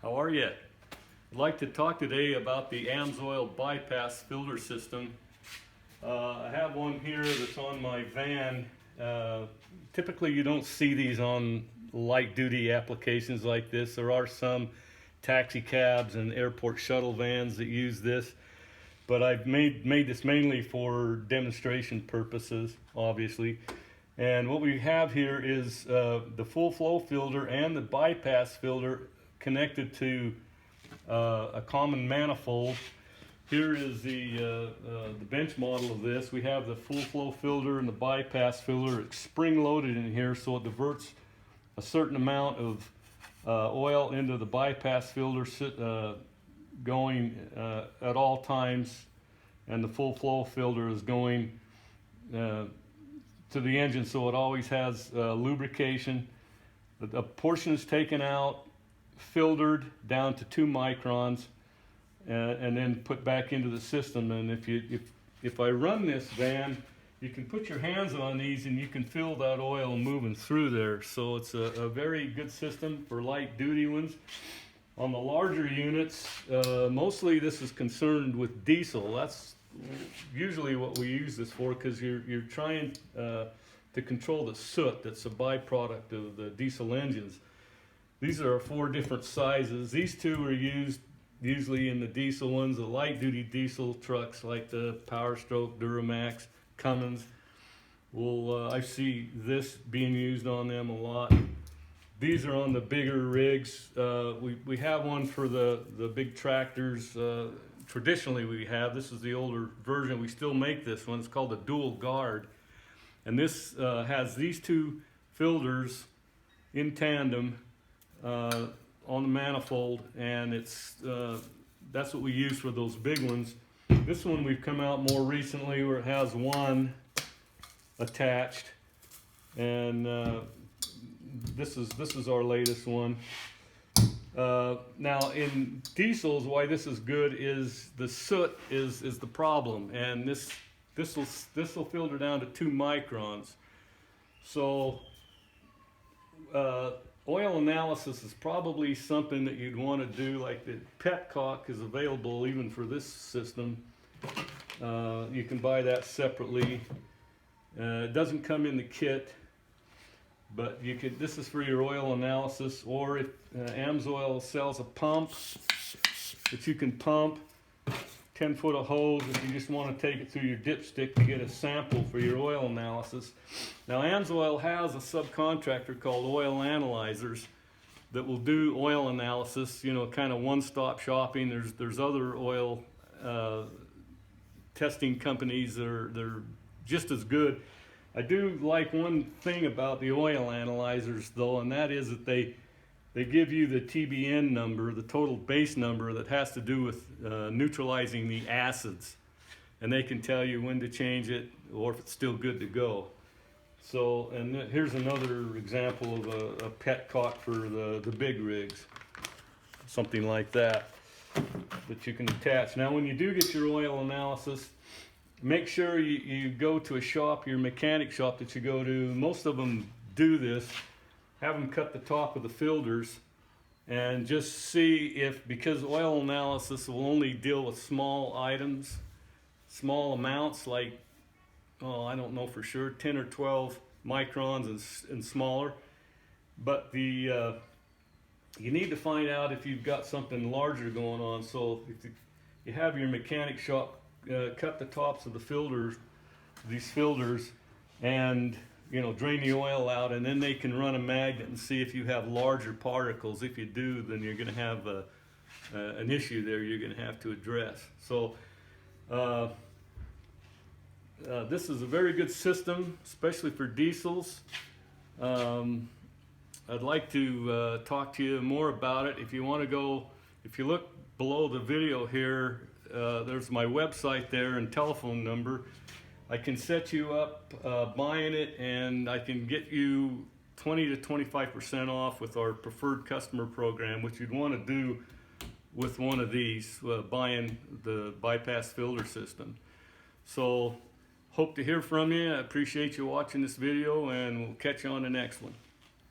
How are you? I'd like to talk today about the Amsoil bypass filter system. I have one here that's on my van. Typically you don't see these on light duty applications like this. There are some taxi cabs and airport shuttle vans that use this, but I've made this mainly for demonstration purposes, obviously. And what we have here is the full flow filter and the bypass filter connected to a common manifold. Here is the bench model of this. We have the full flow filter and the bypass filter. It's spring loaded in here, so it diverts a certain amount of oil into the bypass filter going at all times, and the full flow filter is going to the engine, so it always has lubrication. A portion is taken out, filtered down to 2 microns, and then put back into the system. And if I run this van, you can put your hands on these and you can feel that oil moving through there. So it's a very good system for light duty ones. On the larger units, mostly this is concerned with diesel. That's usually what we use this for, because you're trying to control the soot that's a byproduct of the diesel engines. These are 4 different sizes. These 2 are used usually in the diesel ones, the light duty diesel trucks like the Power Stroke, Duramax, Cummins. I see this being used on them a lot. These are on the bigger rigs. We have one for the big tractors. Traditionally we have, this is the older version, we still make this one. It's called the dual guard. And this has these 2 filters in tandem on the manifold, and that's what we use for those big ones. This one we've come out more recently where it has one attached, and this is our latest one. Now in diesels, why this is good is the soot is the problem, and this will filter down to 2 microns. So oil analysis is probably something that you'd want to do. Like the petcock is available even for this system. You can buy that separately. It doesn't come in the kit, but you could. This is for your oil analysis. Or if Amsoil sells a pump that you can pump, 10 foot of hose if you just want to take it through your dipstick to get a sample for your oil analysis. Now Amsoil has a subcontractor called Oil Analyzers that will do oil analysis, you know, kind of one-stop shopping. There's other oil testing companies that are just as good. I do like one thing about the oil analyzers though, and that is that they give you the TBN number, the total base number, that has to do with neutralizing the acids. And they can tell you when to change it or if it's still good to go. So, and here's another example of a petcock for the big rigs. Something like that you can attach. Now when you do get your oil analysis, make sure you go to a shop, your mechanic shop that you go to. Most of them do this. Have them cut the top of the filters and just see if, because oil analysis will only deal with small items, small amounts, like, oh, I don't know for sure, 10 or 12 microns and smaller. But you need to find out if you've got something larger going on. So if you have your mechanic shop cut the tops of the filters, these filters, and drain the oil out, and then they can run a magnet and see if you have larger particles. If you do, then you're going to have an issue there you're going to have to address. So this is a very good system, especially for diesels. I'd like to talk to you more about it. If you want to go, if you look below the video here, there's my website there and telephone number. I can set you up buying it, and I can get you 20 to 25% off with our preferred customer program, which you'd want to do with one of these, buying the bypass filter system. So hope to hear from you. I appreciate you watching this video, and we'll catch you on the next one.